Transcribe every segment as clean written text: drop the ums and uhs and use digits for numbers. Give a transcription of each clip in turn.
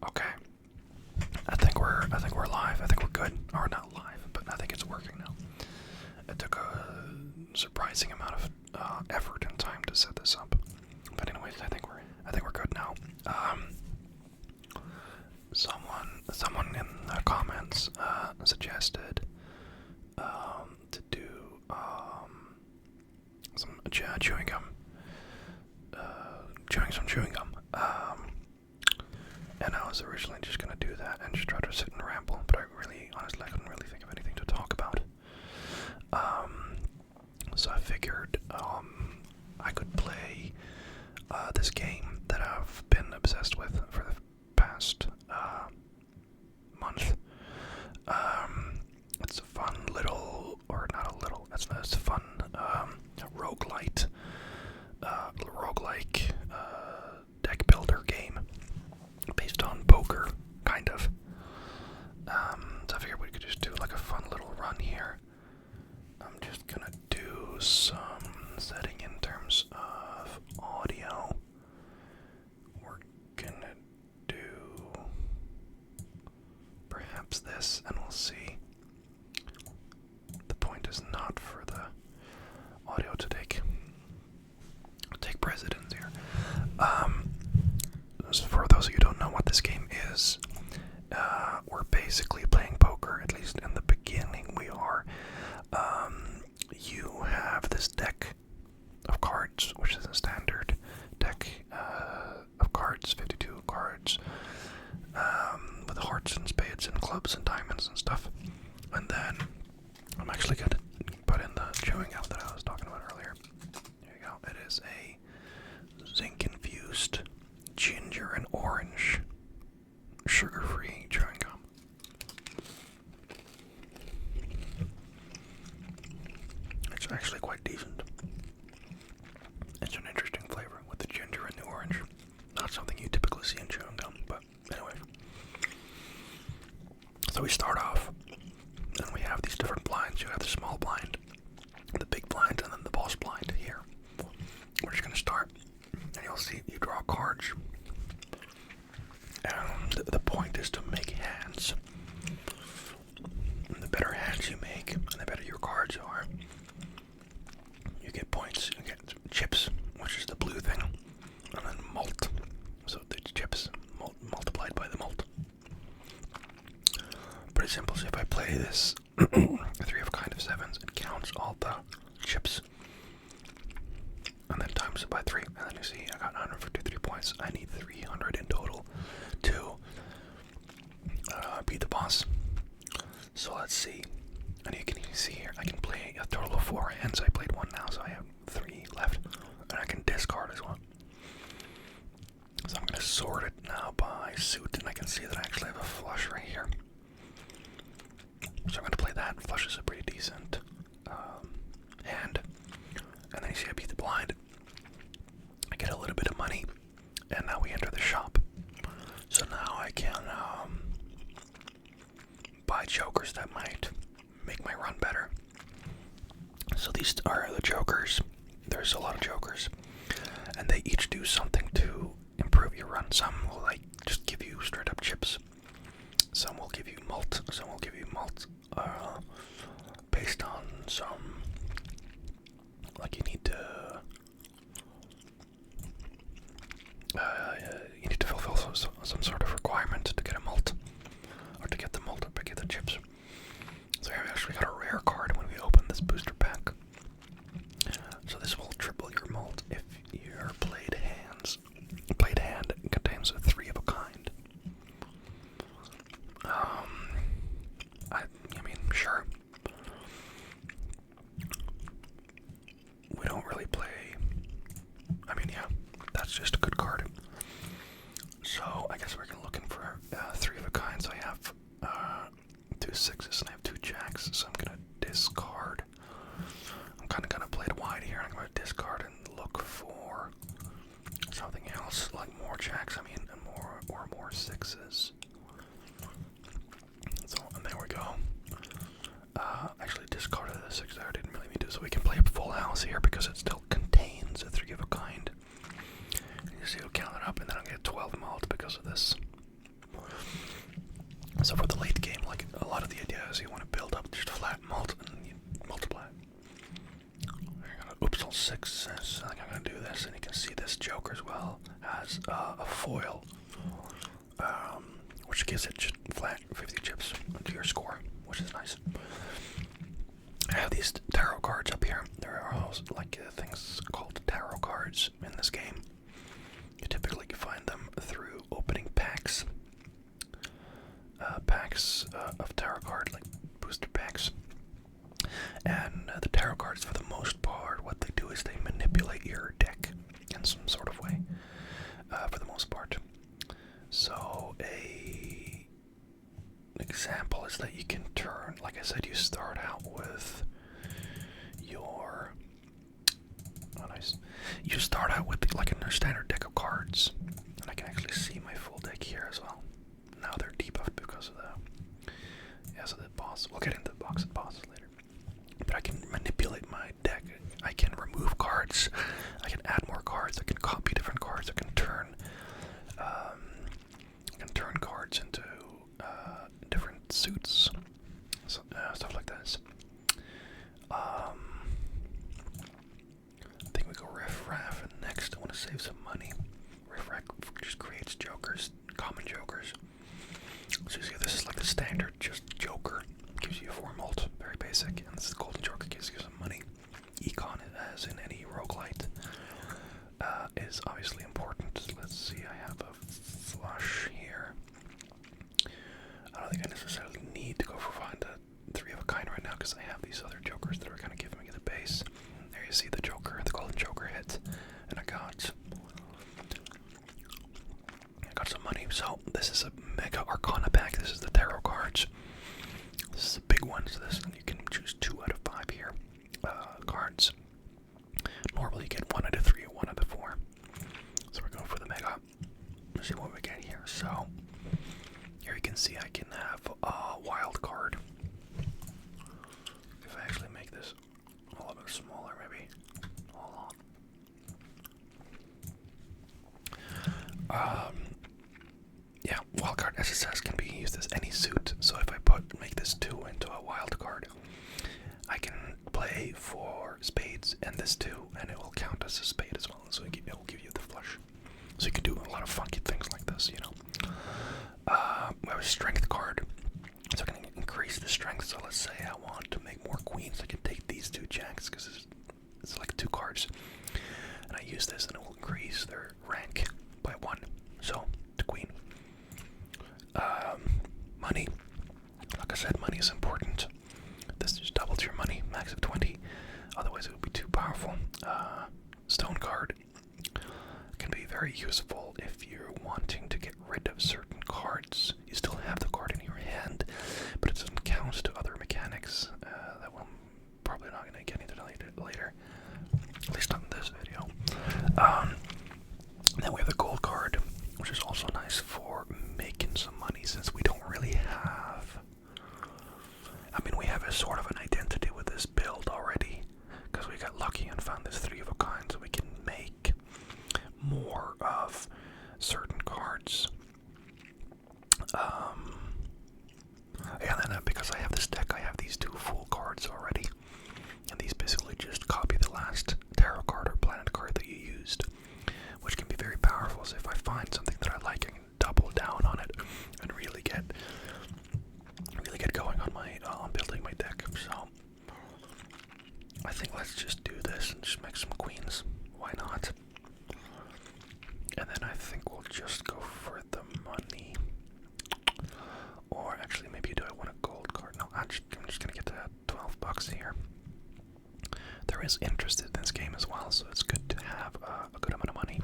Okay. I think we're live. I think we're good. Or not live, but I think it's working now. It took a surprising amount of effort and time to set this up. But anyways, I think we're good now. Someone in the comments suggested to do some chewing gum. Chewing gum. And I was originally just gonna do that and just try to sit and ramble, but honestly, I couldn't really think of anything to talk about. So I figured I could play this game that I've been obsessed with for the past month. It's a fun little, or not a little, it's a fun roguelite, roguelike deck builder game based on poker, kind of. So I figured we could just do like a fun little run here. I'm just gonna do some setting in terms of audio. We're gonna do perhaps this, and we'll see. The point is not for the audio to take precedence here. For those of you who don't know what this game is, we're basically playing poker, at least in the beginning we are. You have this deck of cards, which is a standard deck of cards, 52 cards, with hearts and spades and clubs and diamonds and stuff. And then I'm actually going to put in the chewing gum that I was talking about earlier. There you go. It is a zinc-infused ginger and orange sugar-free chewing gum. It's actually quite decent. It's an interesting flavor with the ginger and the orange. Not something you typically see in chewing gum, but anyway. So we start off, and we have these different blinds. You have the small blind, the big blind, and then the boss blind here. We're just going to start, and you'll see you draw cards. And the point is to make hands. And the better hands you make, and the better your cards are, you get points. You get chips, which is the blue thing, and then malt. So the chips multiplied by the malt. Pretty simple. So if I play this 3 of kind of sevens, it counts all the chips, and then times it by 3, and then you see I got 153 points. I need 300 in total to beat the boss. So let's see. And you can see here, I can play a total of 4 hands. I played 1 now, so I have 3 left. And I can discard as well. So I'm going to sort it now by suit, and I can see that I actually have a flush right here. So I'm going to play that. Flush is a pretty decent hand. And then you see I beat the blind. I get a little bit of money, and now we enter the shop. So now I can buy jokers that might make my run better. So these are the jokers. There's a lot of jokers, and they each do something to improve your run. Some will just give you straight up chips. Some will give you malt. Some will give you malt based on some, like you need to fulfill some sort of requirement to get a malt, or to get the malt, or to get the chips. So here we actually got a rare card when we open this booster pack. So this will triple your malt if your played hand contains a 3 of a kind. I mean, sure. We don't really play. I mean, yeah, that's just a good card. So I guess we're looking for 3 of a kind. So I have 2 6s and I have 2 jacks. So I'm gonna discard. I'm kind of gonna play it wide here. I'm gonna discard and look for something else, like more jacks. I mean, and more 6s. So and there we go. Actually discarded the 6 there. I didn't really mean to. So we can play a full house here because it still contains a 3 of a kind. And you see it'll count it up, and then I'll get 12 malt because of this. So for the late game, like a lot of the idea is you want to build up just flat mult and you multiply. Oops, all 6. I think I'm gonna do this, and you can see this Joker as well has a foil, which gives it just flat 50 chips to your score, which is nice. I have these tarot cards up here. There are also like things called tarot cards in this game. You typically find them through opening packs. Of tarot card, like booster packs. And the tarot cards, for the most part, what they do is they manipulate your deck in some sort of way, for the most part. So an example is that you can turn, like I said, you start out with your, oh nice, you start out with like a standard deck of cards, and I can actually see my full deck here as well. Now they're debuffed because of the, yeah, so the boss, we'll get into the box of bosses later. But I can manipulate my deck. I can remove cards. I can add more cards. I can copy different cards. I can turn cards into different suits. So, stuff like this. I think we go Riff Raff, and next I want to save some money. Riff Raff just creates jokers, common jokers. So you see, this is like the standard just joker. Gives you 4 mult, very basic, and this is golden joker, gives you some money. Econ, as in any roguelite, is obviously important. Let's see, I have a flush here. I don't think I necessarily need to go find a 3 of a kind right now, because I have these other jokers that are kind of giving me the base. There you see the joker, the golden joker hit, and I got some money. So this is a mega arcana pack. This is the tarot cards. This is a big one, so this you can choose 2 out of 5 here. Cards. Normally you get 1 out of 3 or 1 out of 4. So we're going for the mega. Let's see what we get here. So here you can see I can have a wild card. If I actually make this a little bit smaller, maybe. Hold on. Yeah, wildcard SSS can be used as any suit. So if I make this 2 into a wild card, I can play for spades and this 2, and it will count as a spade as well. So it will give you the flush. So you can do a lot of funky things like this, you know. We have a strength card, so I can increase the strength. So let's say I want to make more queens. I can take these 2 jacks because it's like 2 cards, and I use this, and it will increase their rank by 1. So the queen. Money. Like I said, money is important. This just doubles your money, max of 20. Otherwise, it would be too powerful. Stone card can be very useful if you're wanting to get rid of certain cards. You still have the card in your hand, but it doesn't count to other mechanics. That one I'm probably not going to get into later. At least not in this video. Then we have the gold card, which is also nice for making some money, since we don't really have, I mean, we have a sort of an identity with this build already, because we got lucky and found this 3 of a kind, so we can make more of certain cards. And then because I have this deck, I have these 2 full cards already, and these basically just copy the last tarot card or planet card that you used, which can be very powerful. So if I find something that I like, I can double down on it and really get going on my on building my deck. So I think let's just do this and just make some queens. Why not? And then I think we'll just go for the money. Or actually, maybe do I want a gold card? No, I'm just gonna get to $12 here. There is interest in this game as well, so it's good to have a good amount of money.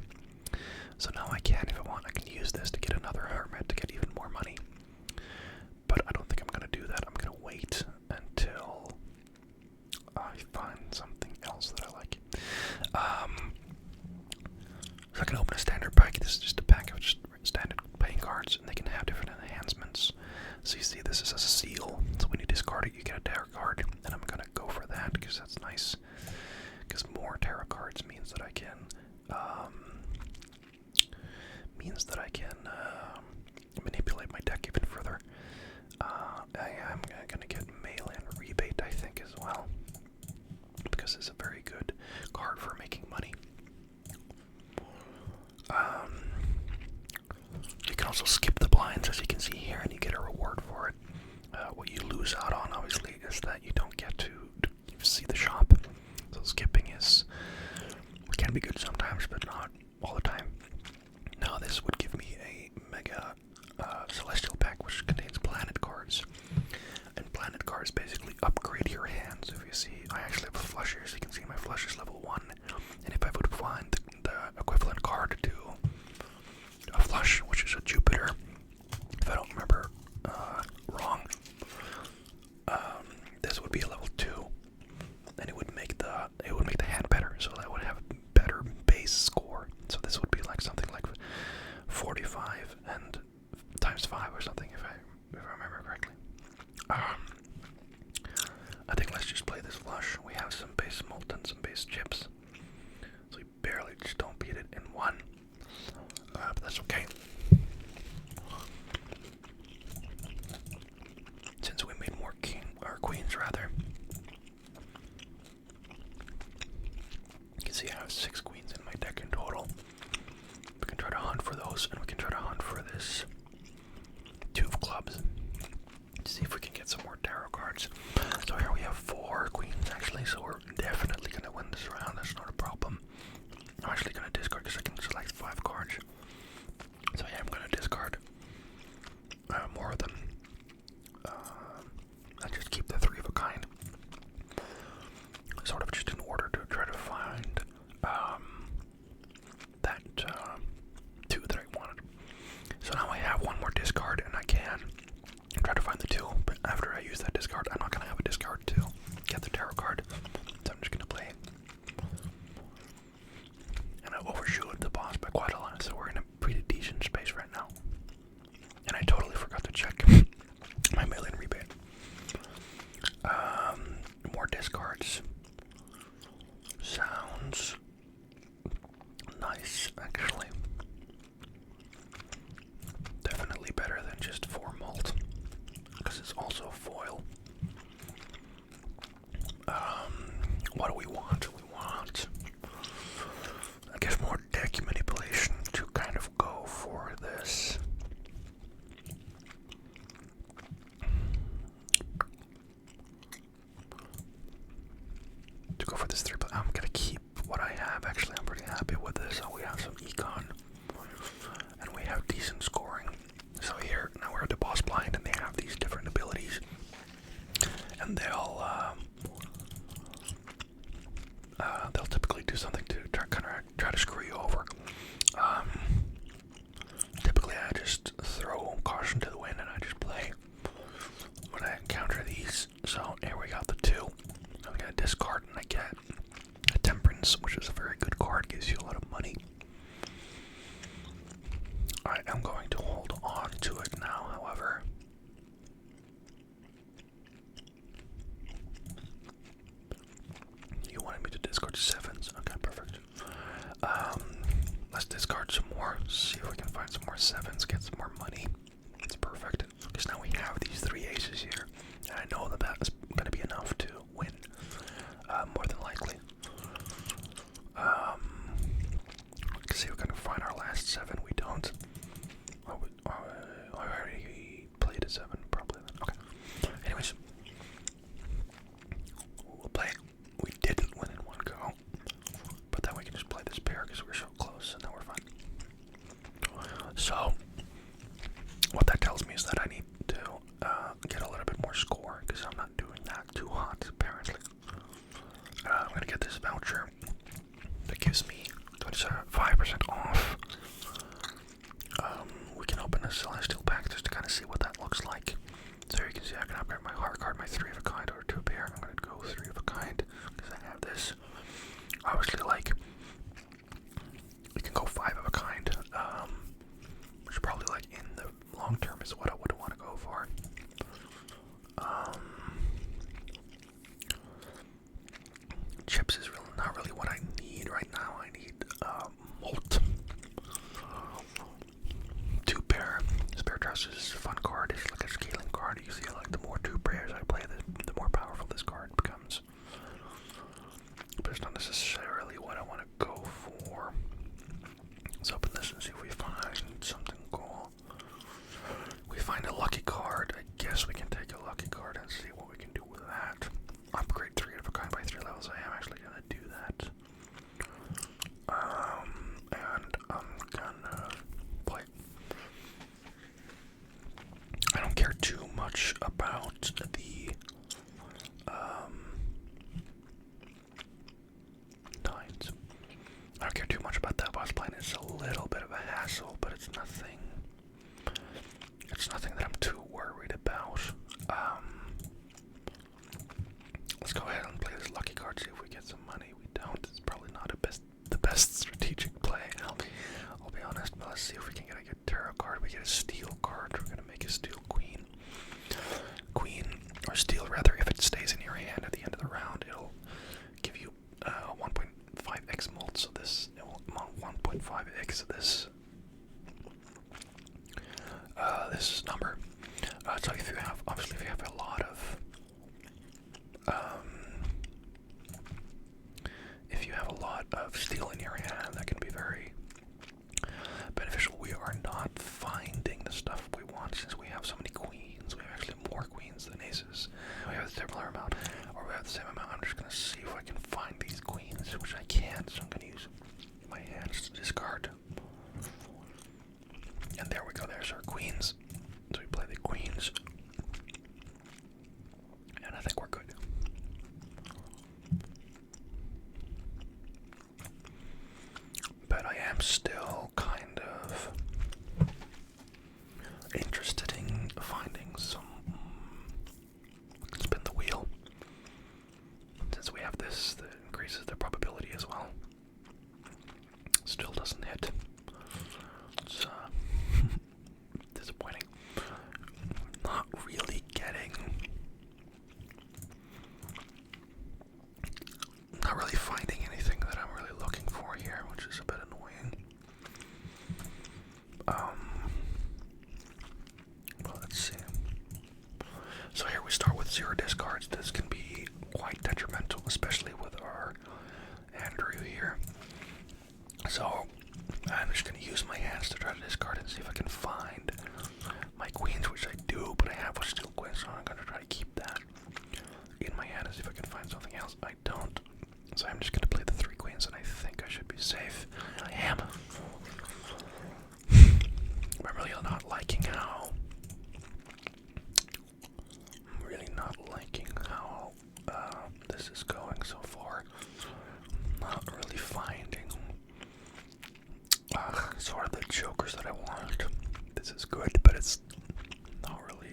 So now I can, if I want, I can use this to get another hermit to get even more money. But I don't think I'm gonna do that. I'm gonna wait until I find something else that I like. So I can open a standard pack. This is just a pack of just standard playing cards, and they can have different enhancements. So you see, this is a seal. So when you discard it, you get a tarot card, and I'm gonna go for that because that's nice. Because more tarot cards means that I can manipulate my deck even further. this is a very good card for making money. You can also skip the blinds, as you can see here, and you get a reward for it. What you lose out on, obviously, is that you don't get to see the shop. So skipping can be good sometimes, but not all the time. Now this would give me a mega celestial pack, which contains planet cards. And planet cards basically upgrade your hands. If you see, I actually have a flusher, so you can see my flush is level 1. And if I would find the equivalent card to a flush, which is a Jupiter, if I don't remember wrong, this would be a level 2, and it would make the hand better, so that would have a better base score. So this would be like something like 45 and times 5 or something, if I remember correctly. I think let's just play this flush. We have some base malt and some base chips, so we barely just don't beat it in one, but that's okay. Since we made more queens rather. You can see I have 6 queens in my deck in total. We can try to hunt for those, and we can try to hunt for this 2 of clubs. See if we can get some more tarot cards. So here we have 4 queens actually, so we're definitely going to win this round. That's not a problem. I'm actually going to discard because I can select 5 cards. So yeah, I'm going to discard more of them. I just keep the 3 of a kind. Sort of just in order to try to find that 2 that I wanted. So now I have 1 more discard, and I can try to find the 2, but after I use that discard, I'm not going to have a discard to get the tarot card. So I'm just going to play. And I overshoot the boss by quite a lot, so we're in a pretty decent space right now. And I totally forgot to check my mail-in rebate. More discards. Sounds nice, actually. Definitely better than just 4 malt, because it's also foil. What do we want? We want, I guess, more deck manipulation to kind of go for this. To go for this 3, but I'm gonna keep what I have. Actually, I'm pretty happy with this. So we have some econ, and we have decent scoring. So here, now we're at the boss blind, and they have these different abilities, and they'll typically do something to try to screw you over. Typically, I just throw caution to the wind, and I just play when I encounter these. So here we got the 2. I'm gonna discard, and I get a Temperance, which is a very good card. Gives you a lot of money. I am going to hold on to it now, however. You wanted me to discard 7s. Okay, perfect. Let's discard some more. See if we can find some more 7s, get some more money. It's perfect. Because now we have these 3 aces here. And I know that is going to be enough to win. More than likely. Let's see if we can find our last 7. We don't. I already played a 7, probably. Okay. Anyways. We'll play. We didn't win in one go. But then we can just play this pair because we're so close, and then we're fine. So, what that tells me is that I need to get a little bit more score, because I'm not doing that too hot, apparently. I'm going to get this voucher that gives me 5% off. We can open a celestial pack just to kind of see what that looks like. So you can see I can upgrade my heart card, my 3 of a kind, or 2 pair. I'm going to go 3 of a kind, because I have this. Obviously, like, you can go 5 of a kind, which probably, like, in the long term is what I would want to go for. Chips is really not really what I need right now. I need malt. 2 pair. Spare Trust is a fun card. It's like a scaling card. You see, like, the more 2 pairs I play, the more powerful this card becomes. get tarot card, we get a steel card. We're gonna make a steel queen. Queen, or steel rather, if it stays in your hand at the end of the round, it'll give you 1.5x mult, so this, it will 1.5x this this number. So if you have, obviously if you have a lot of steel in your hand, that can be very beneficial. We are not finding the stuff we want since we have so many queens. We have actually more queens than aces. We have a similar amount, or we have the same amount. I'm just gonna see if I can find these queens, which I can't, so I'm gonna use my hands to discard. And there we go, there's our queens. So we play the queens. And I think we're good. But I am still kind of interested in finding some. Spin the wheel. Since we have this, that increases the probability as well. Still doesn't hit. It's disappointing. Not really getting. Not really finding anything that I'm really looking for here, which is a bit annoying. Well, let's see. So here we start with 0 discards. This can be quite detrimental, especially with our Andrew here. So I'm just going to use my hands to try to discard and see if I can find my queens, which I do, but I have a steel queen, so I'm going to try to keep that in my hand and see if I can find something else. I don't. So I'm just going to play the 3 queens, and I think I should be safe. I am. I'm really not liking how... this is going so far. Not really finding sort of the jokers that I want. This is good, but it's not really...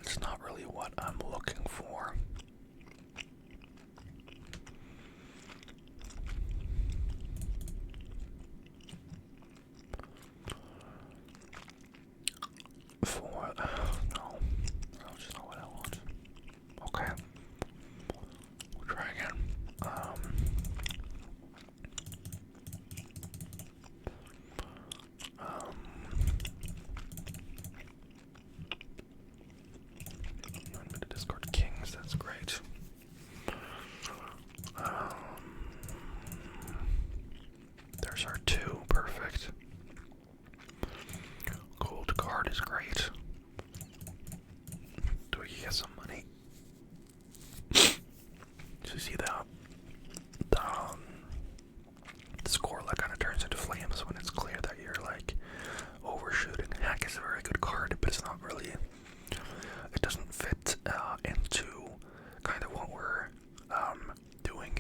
It's not really what I'm looking for. No, that's just not what I want. Okay, we'll try again. I'm going to discard kings. That's great. There's our 2. Perfect. Gold card is great. Do we get some money? So you see the score that kind of turns into flames when it's clear that you're like overshooting. Hack is a very good card, but it's not really. It doesn't fit into kind of what we're doing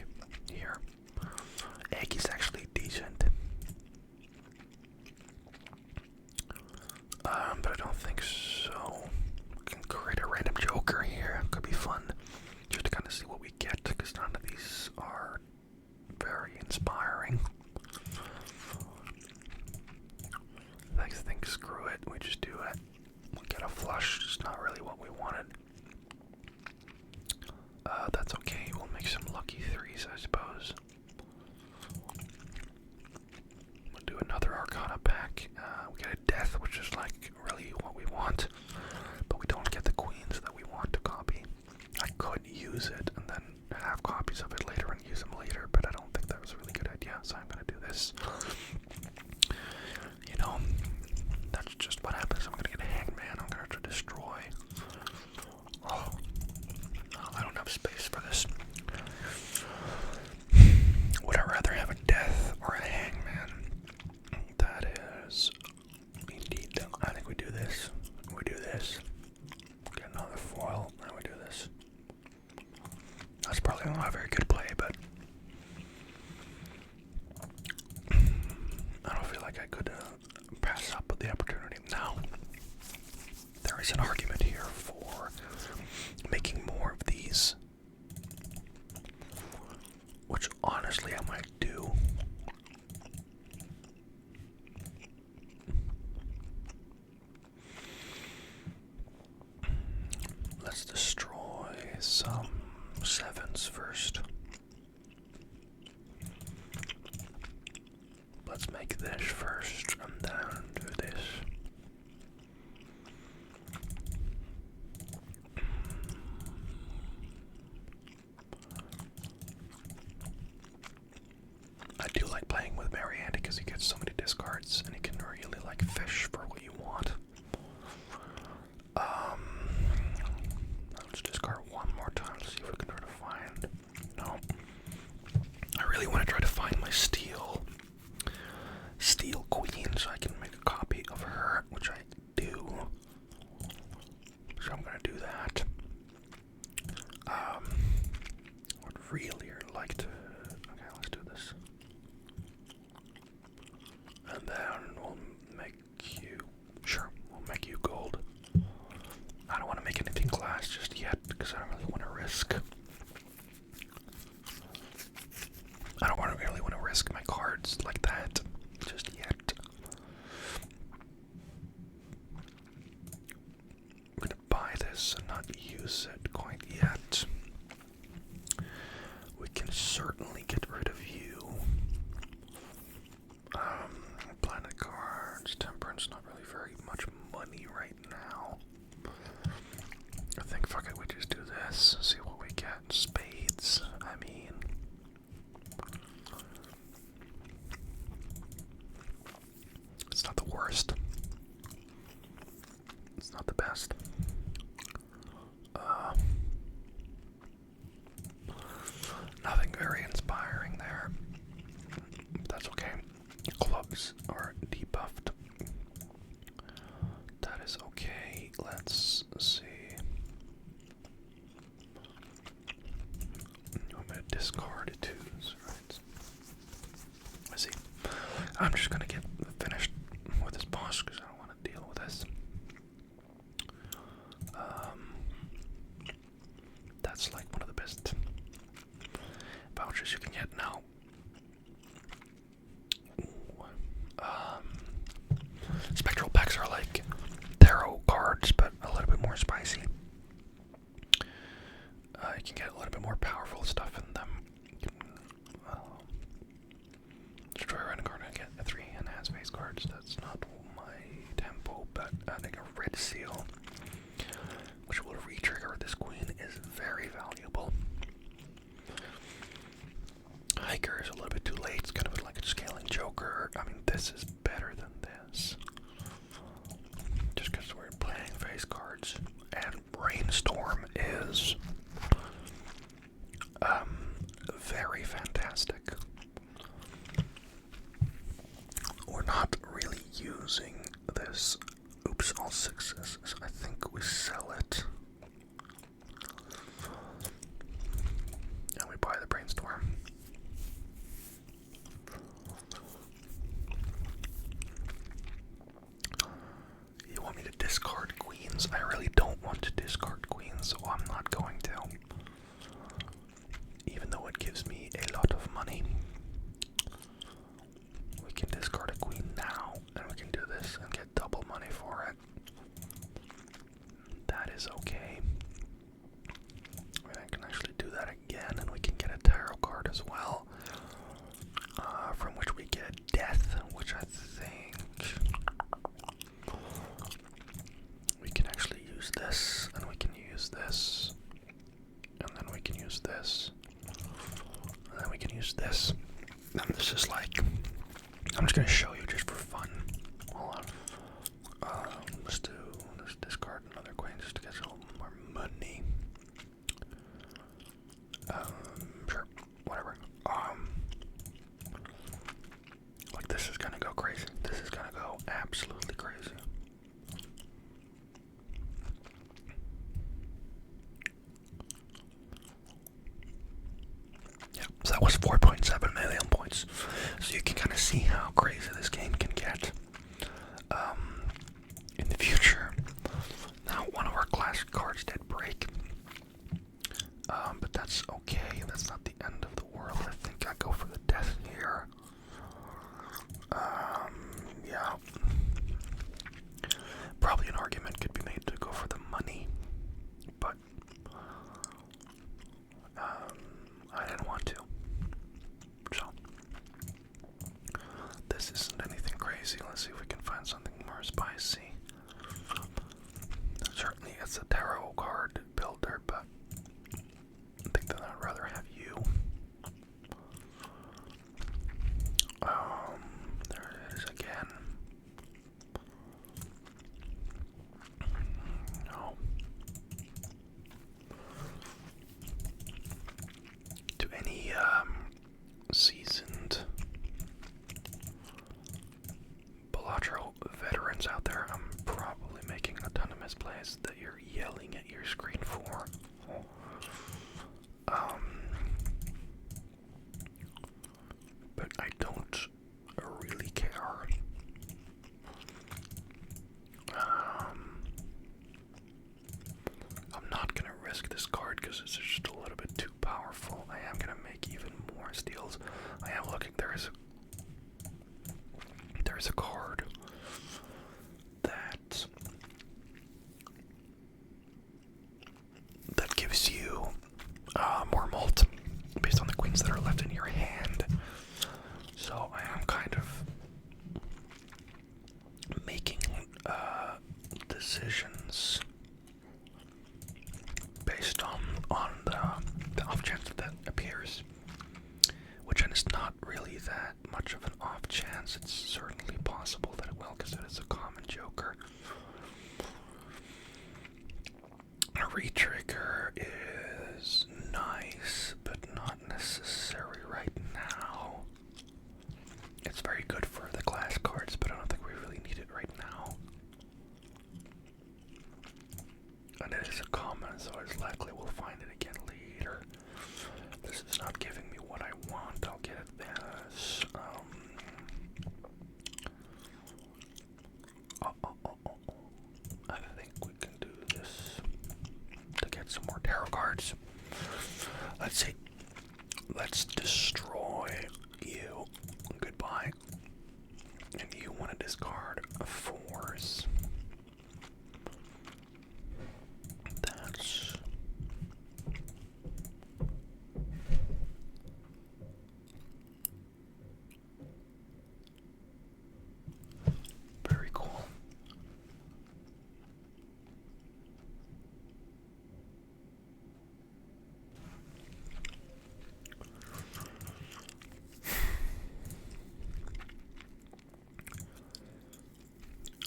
here. Egg is actually decent. But I don't think so. We can create a random joker here. Could be fun. Just to kind of see what we get, because none of these are very inspiring. I think screw it. We just do it. We get a flush. It's not really what we wanted. That's okay. We'll make some lucky 3s, I suppose. We'll do another Arcana pack. We get a death, which is like really what we want, but we don't get the queens that we want to copy. I could use it and then have copies of it later and use them later, but I don't think that was a really good idea, so I'm gonna do this. You know, that's just what happens. I'm gonna get a hangman. I'm gonna have to destroy. Oh, I don't have space for this. Would I rather have a death or a hangman? That is indeed. I think we do this. We do this. Get another foil, and we do this. That's probably not a very good play, but I don't feel like I could pass up the opportunity. Now, there is an argument here for making more of these, which honestly I might do. let's destroy some sevens first. Let's make this first and then do this. I do like playing with Marianne because he gets so many discards and he can really like fish for what you want. Let's discard one more time to see if we can try to find. No. I really want to try to find my steel queen so I can make a copy of her, which I do. So I'm gonna do that. Would really like to. Okay, let's do this. And then we'll make you. Sure, we'll make you gold. I don't want to make anything glass just yet because I don't really want to risk. I don't really want to risk my cards like that just yet. We're gonna buy this and not use it quite yet. We can certainly get rid of you. Planet cards, temperance, not really very much money right now. I think fuck it, we just do this, see what we get. Spades, I mean. It's not the worst. It's not the best. Nothing very inspiring there. But that's okay. Clubs are debuffed. That is okay. Let's see. You want me to discard twos, right? I see. I'm just gonna get finished with this boss because I don't want to deal with this. That's like one of the best vouchers you can get now. Spectral packs are like tarot cards, but a little bit more spicy. You can get a little bit more powerful stuff in them. You can destroy a random card and get a 3 enhanced base cards. That's not my tempo, but adding a red seal, which will re-trigger this queen, is very valuable. Hiker is a little bit too late. It's kind of like a scaling joker. I mean, this is better than this. Just because we're playing face cards. And Brainstorm is very fantastic. We're not really using this. Oops, all sixes. So I think we sell it. And we buy the Brainstorm. You want me to discard queens? I really don't want to discard queens, so I'm not going to. Even though it gives me a lot of money. We can discard a queen now, and we can do this and get double money for it. That is okay. I can actually do that again, and we can get a tarot card as well. From which we get death, which I think we can actually use this, and we can use this, and then we can use this, and then we can use this. And this is like, I'm just going to show you just for fun. Hold on. Let's discard another queen just to get a little more money. Sure, whatever. Like this is gonna go crazy. This is gonna go absolutely crazy. Yeah, so that was 4.7 million points. So you can kind of see how crazy this game can get in the future. Now, one of our classic cards did break. But that's okay. That's not the end of the world. I think I go for the death here. Yeah. Probably an argument could be made to go for the money, but this isn't anything crazy. Let's see if we can find something more spicy. Certainly it's a tarot card builder, but I think that I'd rather have you. There it is again. No. To any seasoned Balatro veterans out there, I'm probably making a ton of misplays that you're yelling at your screen for. But I don't really care. I'm not gonna risk this card because it's just a little bit too powerful. I am gonna make even more steals. I am looking. There is a card that gives you more mult based on the queens that are left in your hand. So I am kind of making decisions based on the off chance that appears, which is not really that much of an off chance. It's certainly possible that it will, because it is a common joker. A retrigger is nice, but not necessary right now. It's very good for the class cards, but I don't think we really need it right now. And it is a common, so it's likely we'll find it again later. This is not giving me what I want. I'll get it this. I think we can do this to get some more tarot cards. Let's see. Let's destroy you. Goodbye. And you want to discard a force. That's very cool.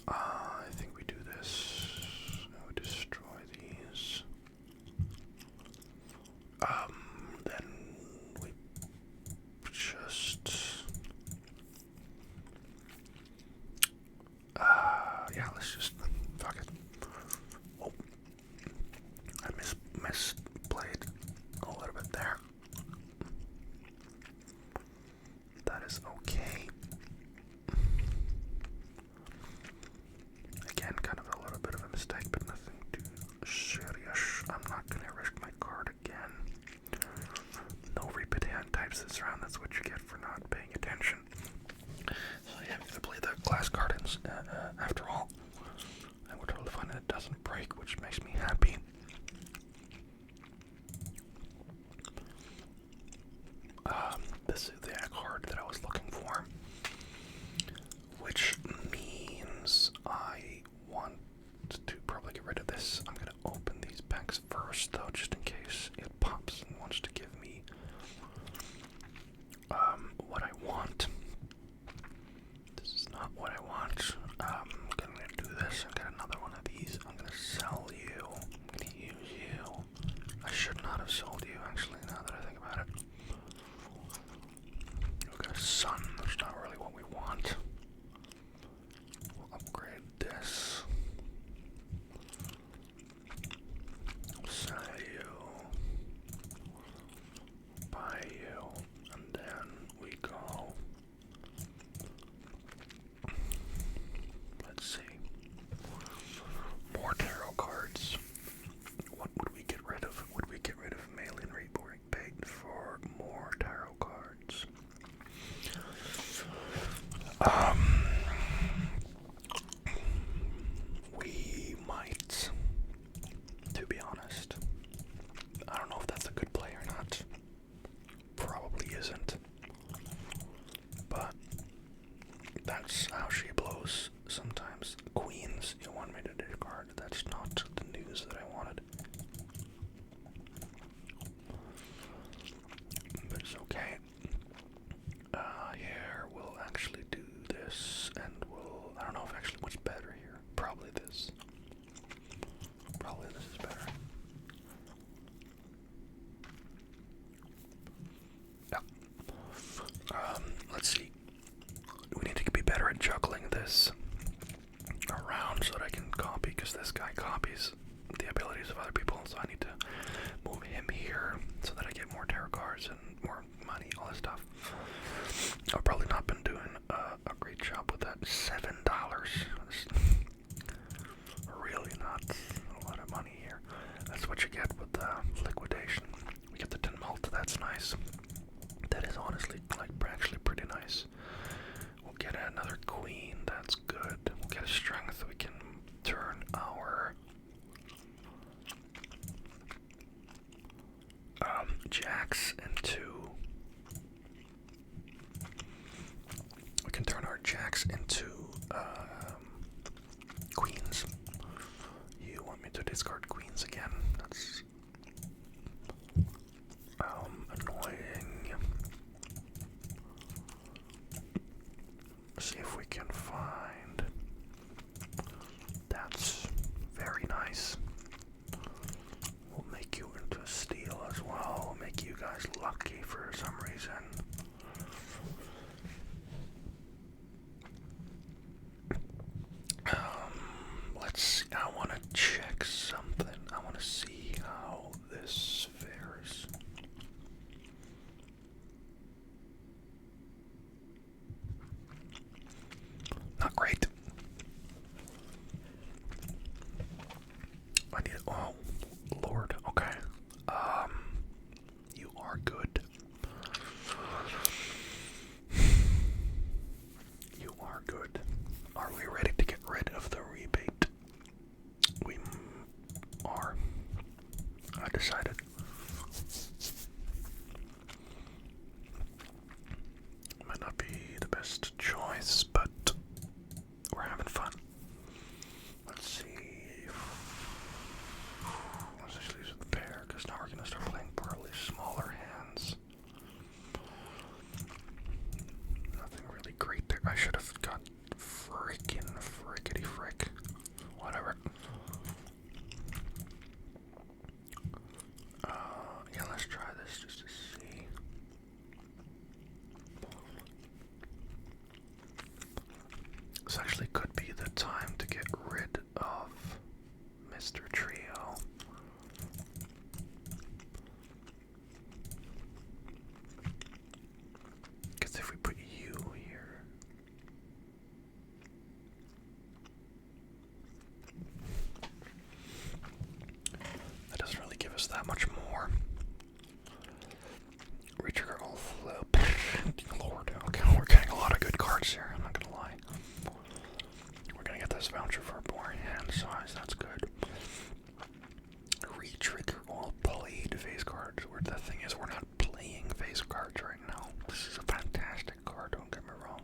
I think we do this. We destroy these. Then we just yeah, let's just fuck it. Oh, I misplayed a little bit there. That is okay. Again, kind of a little bit of a mistake, but nothing too serious. I'm not gonna risk my card again. No repeat hand types this round. That's what you get for not paying attention. So yeah, I'm gonna play the glass card after all. And we're totally fine that it doesn't break, which makes me happy. This is the card that I was looking for, which means I want to probably get rid of this. I'm gonna open these packs first, though, just in case it pops and wants to give me what I want. This is not what I want. I'm gonna do this and get another one of these. I'm gonna sell you. I'm gonna use you. I should not have sold you, actually, now that I think about it. We've got a sun, that's not really what we want. We'll upgrade this. Sell you. Buy you. And then we go. Let's see. More tarot cards. What would we get rid of? Would we get rid of mail-in rebate for more tarot cards? We might, to be honest. I don't know if that's a good play or not. Probably isn't. But That's how she blows sometimes. Queens, you want me to discard. That's not the news that I wanted. But it's okay. Here, we'll actually do this, and we'll... I don't know if actually what's better here. Probably this. Probably this is better. Yeah. Let's see. We need to be better at juggling this around so that I can copy, because this guy copies the abilities of other people, so I need to move him here so that I get more tarot cards and more money, all this stuff. I've probably not been doing a great job with that. $7. Really not a lot of money here. That's what you get with liquidation. We get the 10 malt, that's nice. That is honestly like actually pretty nice. We'll get another queen, that's good. We'll get a strength, we can turn our jacks into... We can turn our jacks into queens. You want me to discard queens again? That's annoying. See if we can find... That's very nice. We'll make you into a steal as well. We'll make you guys lucky for some reason. Let's see. I want to check something. I want to see how this fares. Not great. I need... Oh, Lord. Okay. You are good. You are good. Are we ready to get rid of the rebate? We are. I decided. Might not be the best choice, but we're having fun. Let's see. Let's actually use the pair, because now we're going to start playing probably smaller hands. Nothing really great there. I should have got frickety frick. Whatever. Yeah, let's try this just to see. This actually could be the time to get rid of Mr. Trio. Because if we put you here, that doesn't really give us that much more. Retrigger all flip. Lord, okay, we're getting a lot of good cards here, I'm not gonna lie. We're gonna get this voucher for a more hand size, that's good. Retrigger all played face cards. Where the thing is, we're not playing face cards right now. This is a fantastic card, don't get me wrong.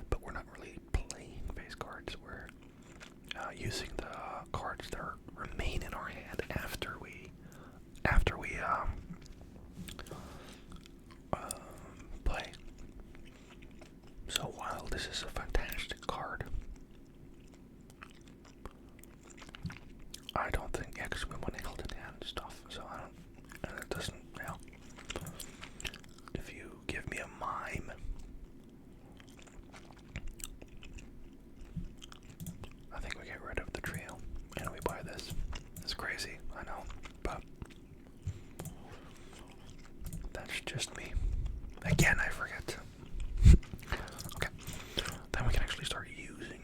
But we're not really playing face cards. We're using the cards that remain in our hand after we play. So while this is a fantastic card, I don't think, yeah, because we want held in hand stuff, so I don't, and it doesn't, yeah. If you give me a mime, I think we get rid of the trio, and we buy this. It's crazy, I know, but that's just me. Again, I forget. Okay, then we can actually start using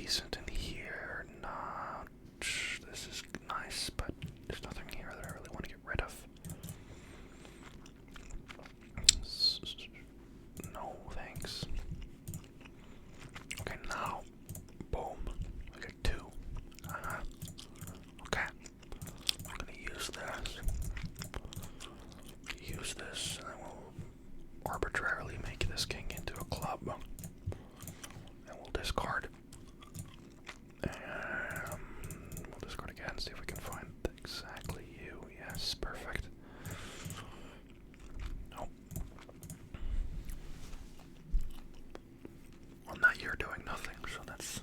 decent in here. Not. This is nice, but there's nothing here that I really want to get rid of. No, thanks. Okay, now. Boom. I got 2. Okay. I'm gonna use this. Use this, and then we'll arbitrarily make this king into a club. And we'll discard. We'll discard again, see if we can find exactly you. Yes, perfect. Oh. Well, now you're doing nothing, so that's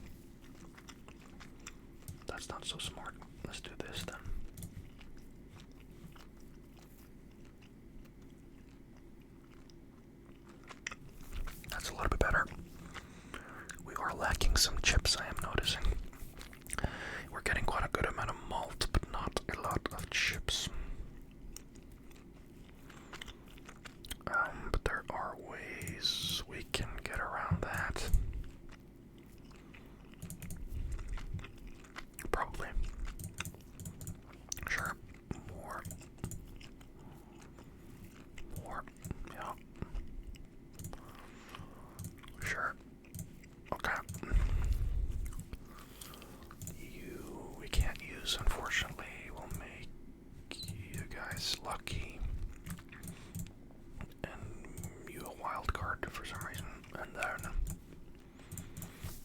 not so smart. Let's do this then. That's a little bit better. We are lacking some chips, I am noticing. We're getting quite a good amount of malt, but not a lot of chips. But there are ways we can get around that. Probably. Sure. More. Yeah. Sure. Okay. We can't use, unfortunately. We'll make you guys lucky. And you a wild card for some reason. And then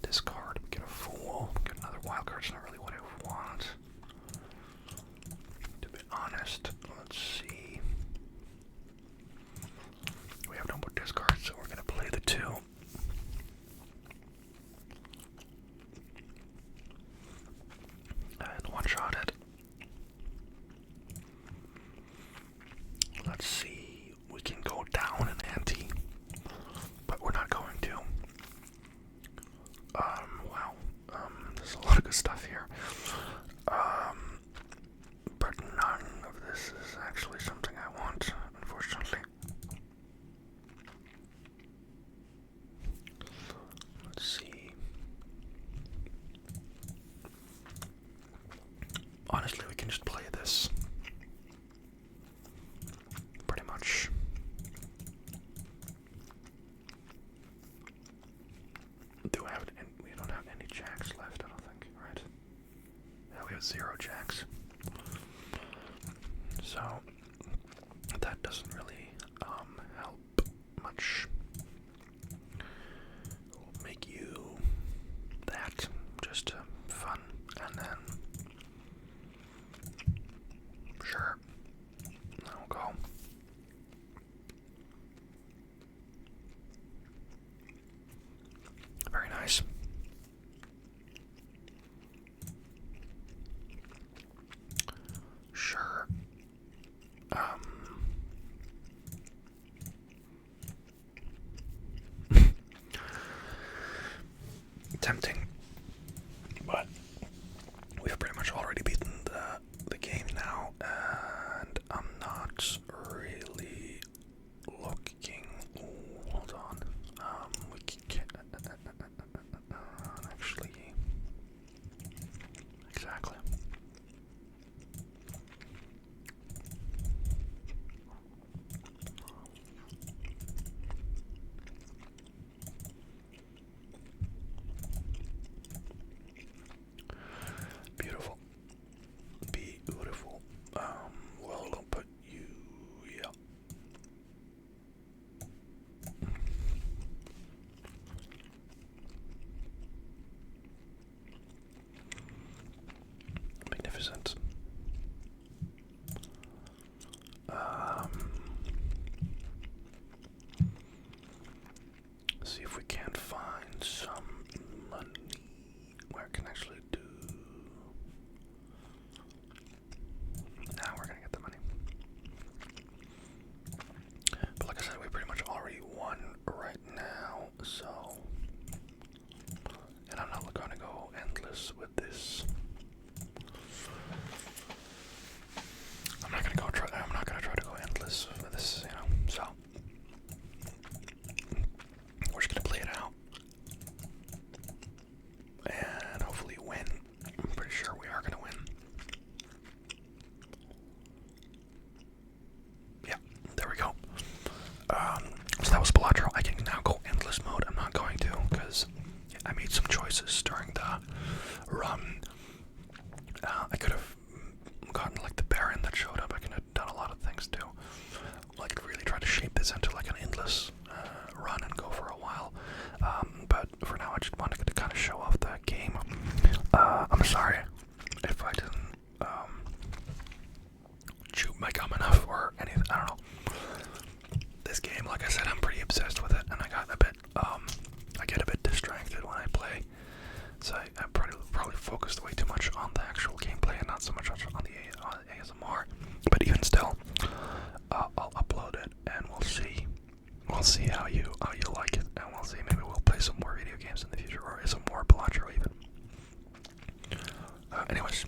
discard. We get a fool. Get another wild card. It's not really what I want. To be honest, let's see. We have no more discards, so we're gonna play the 2. And one-shot it. Let's see. We can go down an ante, but we're not going to. Wow. There's a lot of good stuff here. But none of this is actually something I want, unfortunately. Let's see. Honestly, we can just play this. Pretty much. Do I have it? We don't have any jacks left, I don't think, right? Yeah, we have 0 jacks. So that doesn't really help much. We'll make you that just fun, and then sure, I'll go. Very nice. Sure. Tempting, but we've pretty much already beaten the game now, and I'm not really looking. Ooh, hold on. We can actually exactly. Beautiful. Beautiful. Well, I'll put you, yeah. Magnificent. See if we can't find some money where I can actually do. Now we're gonna get the money. But like I said, we pretty much already won right now, so. And I'm not gonna go endless with this. I'm not gonna try to go endless with this, you know, so. We're just gonna play it out. And made some choices during the run. I could have gotten like the Baron that showed up. I could have done a lot of things too. Like really try to shape this into like an endless run and go for a while. But for now, I just wanted to kind of show off the game. I'm sorry if I didn't chew my gum enough or anything. I don't know. This game, like I said, I'm pretty obsessed with it, and I got a bit, I get a bit distracted when I play. So I probably focused way too much on the actual gameplay and not so much on the ASMR. But even still, I'll upload it and we'll see. We'll see how you like it, and we'll see. Maybe we'll play some more video games in the future, or some more Balatro even. Anyways,